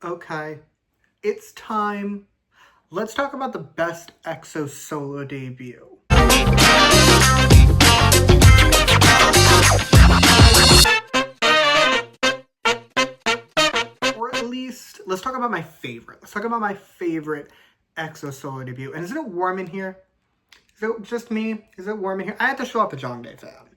Okay, it's time. Let's talk about the best EXO solo debut. Or at least, let's talk about my favorite. Let's talk about my favorite EXO solo debut. And isn't it warm in here? Is it just me? Is it warm in here? I had to show off the Jongdae fan.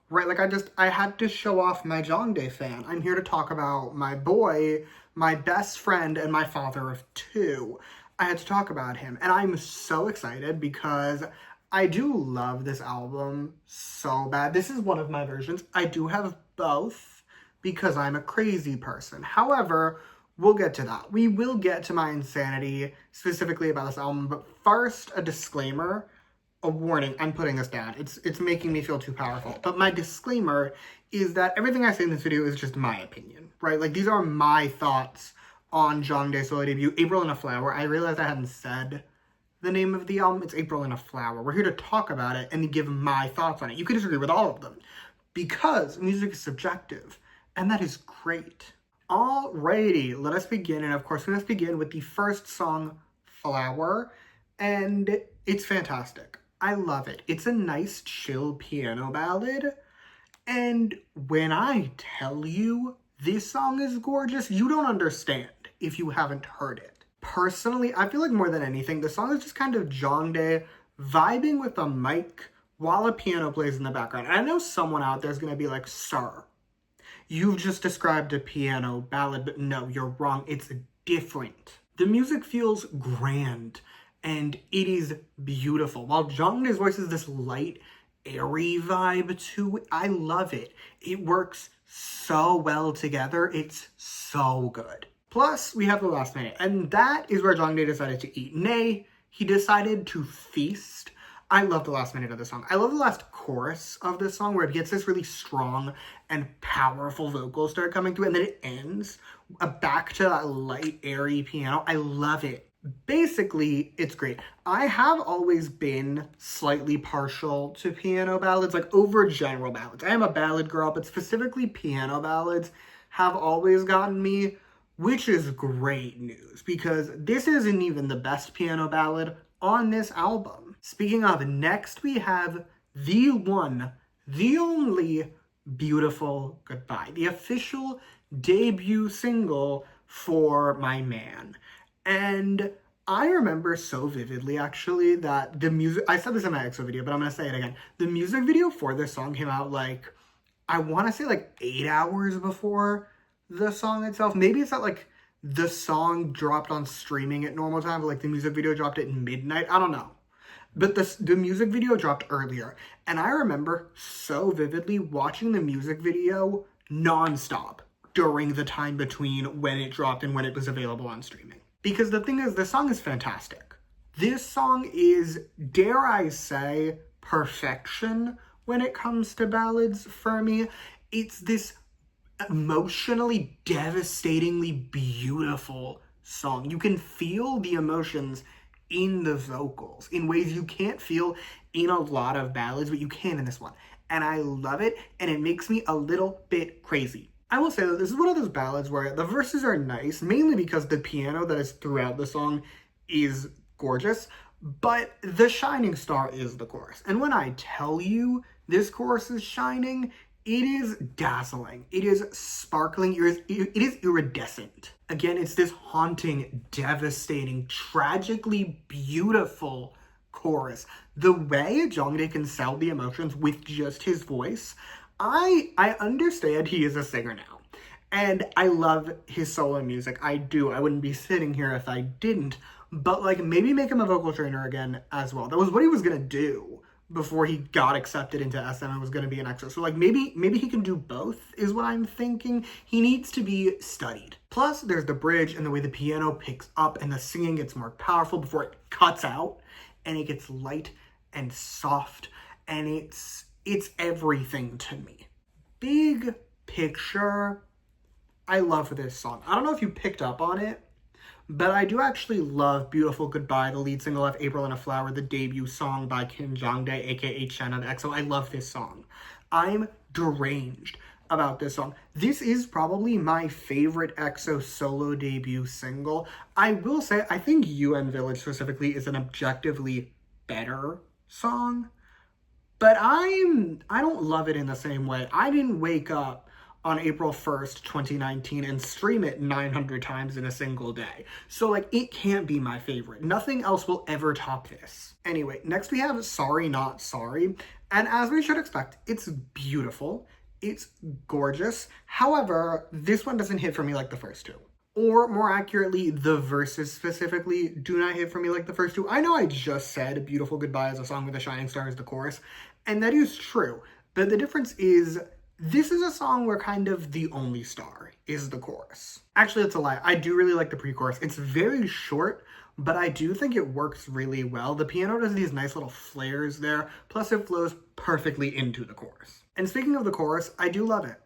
Right, like I had to show off my Jongdae fan. I'm here to talk about my boy, my best friend, and my father of two. I had to talk about him, and I'm so excited because I do love this album so bad. This is one of my versions. I do have both because I'm a crazy person. However, we'll get to that. We will get to my insanity specifically about this album, but first, a disclaimer. A warning, I'm putting this down. It's making me feel too powerful. But my disclaimer is that everything I say in this video is just my opinion, right? Like, these are my thoughts on Jongdae's solo debut, April in a Flower. I realized I hadn't said the name of the album. It's April in a Flower. We're here to talk about it and give my thoughts on it. You can disagree with all of them because music is subjective, and that is great. Alrighty, let us begin. And of course, we must begin with the first song, Flower, and it's fantastic. I love it. It's a nice, chill piano ballad. And when I tell you this song is gorgeous, you don't understand if you haven't heard it. Personally, I feel like more than anything, the song is just kind of Jongdae vibing with a mic while a piano plays in the background. And I know someone out there is going to be like, sir, you've just described a piano ballad, but no, you're wrong. It's different. The music feels grand. And it is beautiful. While Jongdae's voice is this light, airy vibe to it, I love it. It works so well together. It's so good. Plus, we have the last minute. And that is where Jongdae decided to eat. Nay, he decided to feast. I love the last minute of the song. I love the last chorus of this song where it gets this really strong and powerful vocals start coming through. And then it ends back to that light, airy piano. I love it. Basically, it's great. I have always been slightly partial to piano ballads, like over general ballads. I am a ballad girl, but specifically piano ballads have always gotten me, which is great news because this isn't even the best piano ballad on this album. Speaking of, next we have the one, the only Beautiful Goodbye, the official debut single for my man. And I remember so vividly, actually, that the music... I said this in my EXO video, but I'm going to say it again. The music video for this song came out, like, I want to say, like, 8 hours before the song itself. Maybe it's not, like, the song dropped on streaming at normal time, but, like, the music video dropped at midnight. I don't know. But the music video dropped earlier. And I remember so vividly watching the music video nonstop during the time between when it dropped and when it was available on streaming. Because the thing is, the song is fantastic. This song is, dare I say, perfection when it comes to ballads for me. It's this emotionally, devastatingly beautiful song. You can feel the emotions in the vocals in ways you can't feel in a lot of ballads, but you can in this one. And I love it, and it makes me a little bit crazy. I will say that this is one of those ballads where the verses are nice, mainly because the piano that is throughout the song is gorgeous, but the shining star is the chorus. And when I tell you this chorus is shining, it is dazzling. It is sparkling. It is iridescent. Again, it's this haunting, devastating, tragically beautiful chorus. The way Jongdae can sell the emotions with just his voice, I understand he is a singer now, and I love his solo music. I do. I wouldn't be sitting here if I didn't, but like maybe make him a vocal trainer again as well. That was what he was gonna do before he got accepted into SM and was gonna be an EXO. So like maybe he can do both is what I'm thinking. He needs to be studied. Plus there's the bridge and the way the piano picks up and the singing gets more powerful before it cuts out and it gets light and soft, and it's everything to me. Big picture, I love this song. I don't know if you picked up on it, but I do actually love Beautiful Goodbye, the lead single of April in a Flower, the debut song by Kim Jongdae, aka CHEN of EXO. I love this song. I'm deranged about this song. This is probably my favorite EXO solo debut single. I will say, I think UN Village specifically is an objectively better song, but I don't love it in the same way. I didn't wake up on April 1st, 2019 and stream it 900 times in a single day. So like, it can't be my favorite. Nothing else will ever top this. Anyway, next we have Sorry Not Sorry. And as we should expect, it's beautiful. It's gorgeous. However, this one doesn't hit for me like the first two. Or more accurately, the verses specifically do not hit for me like the first two. I know I just said Beautiful Goodbye is a song with a shining star as the chorus, and that is true. But the difference is, this is a song where kind of the only star is the chorus. Actually, that's a lie. I do really like the pre-chorus. It's very short, but I do think it works really well. The piano does these nice little flares there, plus it flows perfectly into the chorus. And speaking of the chorus, I do love it.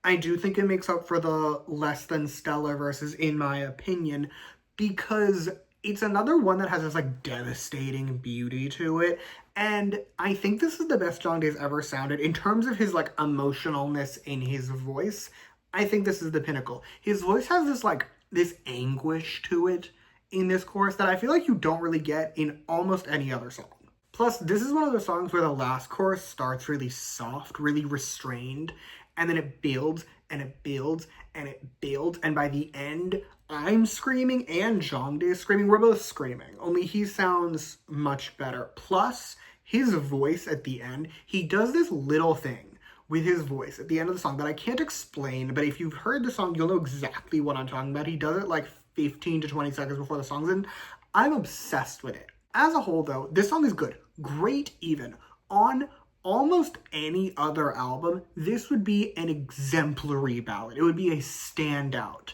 I do think it makes up for the less than stellar verses, in my opinion, because it's another one that has this like devastating beauty to it. And I think this is the best Jongdae's ever sounded in terms of his like emotionalness in his voice. I think this is the pinnacle. His voice has this like this anguish to it in this chorus that I feel like you don't really get in almost any other song. Plus, this is one of those songs where the last chorus starts really soft, really restrained, and then it builds and it builds and it builds, and by the end, I'm screaming and Jongdae is screaming. We're both screaming, only he sounds much better. Plus, his voice at the end, he does this little thing with his voice at the end of the song that I can't explain, but if you've heard the song, you'll know exactly what I'm talking about. He does it like 15 to 20 seconds before the song's in. I'm obsessed with it. As a whole, though, this song is good. Great even. On almost any other album, this would be an exemplary ballad. It would be a standout.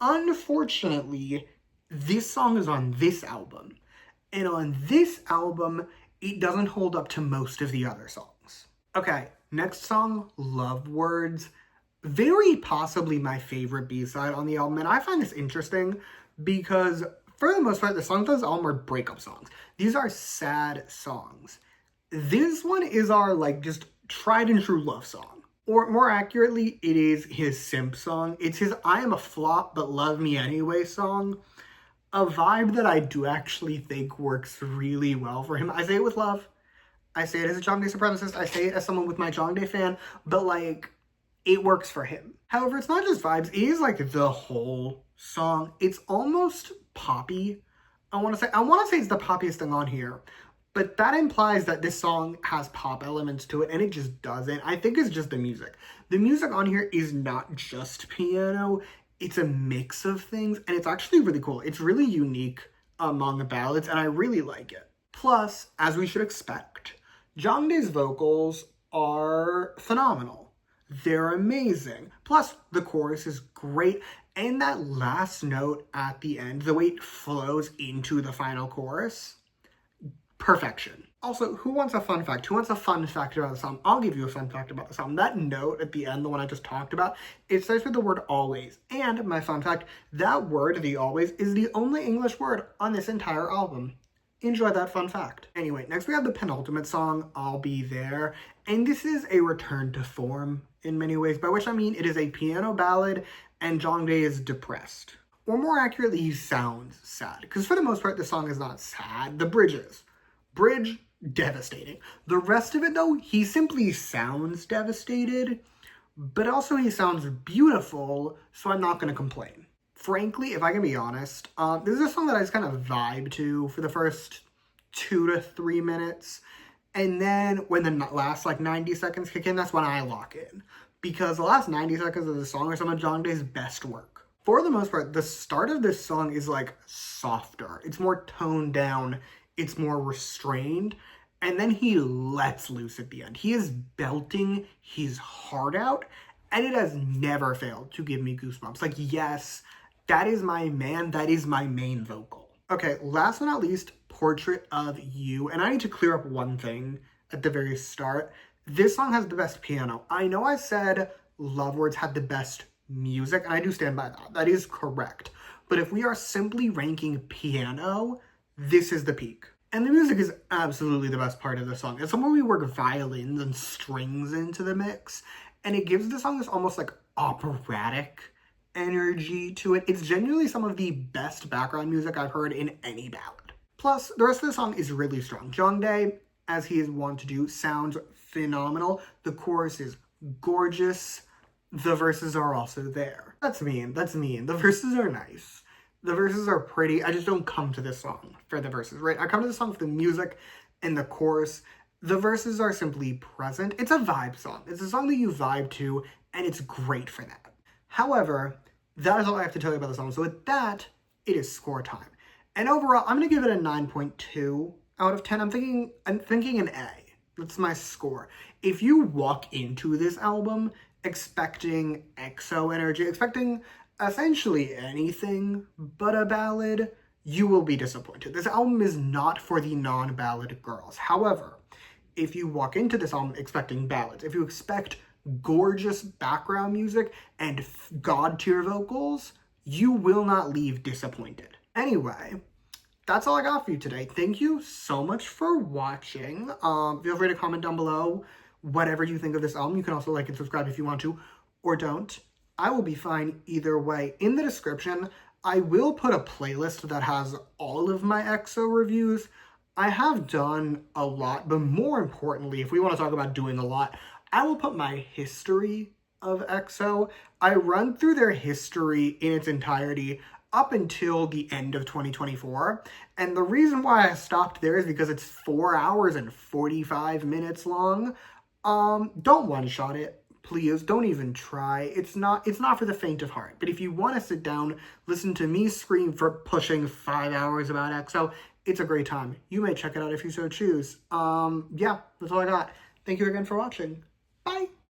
Unfortunately, this song is on this album. And on this album, it doesn't hold up to most of the other songs. Okay, next song, Love Words. Very possibly my favorite B-side on the album. And I find this interesting because for the most part, the songs on this album are breakup songs. These are sad songs. This one is our, like, just tried and true love song. Or more accurately, it is his simp song. It's his I am a flop, but love me anyway song. A vibe that I do actually think works really well for him. I say it with love. I say it as a Jongdae supremacist. I say it as someone with my Jongdae fan. But, like, it works for him. However, it's not just vibes. It is, like, the whole song. It's almost poppy. I want to say it's the poppiest thing on here. But that implies that this song has pop elements to it, and it just doesn't. I think it's just the music. The music on here is not just piano. It's a mix of things, and it's actually really cool. It's really unique among the ballads, and I really like it. Plus, as we should expect, Jongdae's vocals are phenomenal. They're amazing. Plus, the chorus is great, and that last note at the end, the way it flows into the final chorus, perfection. Also, who wants a fun fact? Who wants a fun fact about the song? I'll give you a fun fact about the song. That note at the end, the one I just talked about, it starts with the word always. And my fun fact, that word, the always, is the only English word on this entire album. Enjoy that fun fact. Anyway, next we have the penultimate song, I'll Be There. And this is a return to form in many ways, by which I mean it is a piano ballad and Jongdae is depressed. Or more accurately, he sounds sad. Because for the most part, the song is not sad. The bridge is. Bridge, devastating. The rest of it, though, he simply sounds devastated, but also he sounds beautiful, so I'm not going to complain. Frankly, if I can be honest, this is a song that I just kind of vibe to for the first 2 to 3 minutes, and then when the last, 90 seconds kick in, that's when I lock in. Because the last 90 seconds of the song are some of Jongdae's best work. For the most part, the start of this song is, softer. It's more toned down. It's more restrained, and then he lets loose at the end. He is belting his heart out, and it has never failed to give me goosebumps. Yes, that is my man, that is my main vocal. Okay, last but not least, Portrait of You, and I need to clear up one thing at the very start. This song has the best piano. I know I said Love Words had the best music, and I do stand by that. That is correct. But if we are simply ranking piano, this is the peak. And the music is absolutely the best part of the song. It's somewhere we work violins and strings into the mix. and it gives the song this almost like operatic energy to it. It's genuinely some of the best background music I've heard in any ballad. Plus, the rest of the song is really strong. Jongdae, as he is wont to do, sounds phenomenal. The chorus is gorgeous. The verses are also there. That's mean. The verses are nice. The verses are pretty. I just don't come to this song for the verses, right? I come to the song for the music and the chorus. The verses are simply present. It's a vibe song. It's a song that you vibe to, and it's great for that. However, that is all I have to tell you about the song. So with that, it is score time. And overall, I'm going to give it a 9.2 out of 10. I'm thinking an A. That's my score. If you walk into this album expecting EXO energy, expecting essentially anything but a ballad, you will be disappointed. This album is not for the non-ballad girls. However, if you walk into this album expecting ballads, if you expect gorgeous background music and god-tier vocals, you will not leave disappointed. Anyway, that's all I got for you today. Thank you so much for watching. Feel free to comment down below whatever you think of this album. You can also like and subscribe if you want to, or don't. I will be fine either way. In the description, I will put a playlist that has all of my EXO reviews. I have done a lot, but more importantly, if we want to talk about doing a lot, I will put my history of EXO. I run through their history in its entirety up until the end of 2024. And the reason why I stopped there is because it's 4 hours and 45 minutes long. Don't one-shot it. Please, don't even try. It's not for the faint of heart. But if you want to sit down, listen to me scream for pushing 5 hours about EXO, it's a great time. You may check it out if you so choose. Yeah, that's all I got. Thank you again for watching. Bye!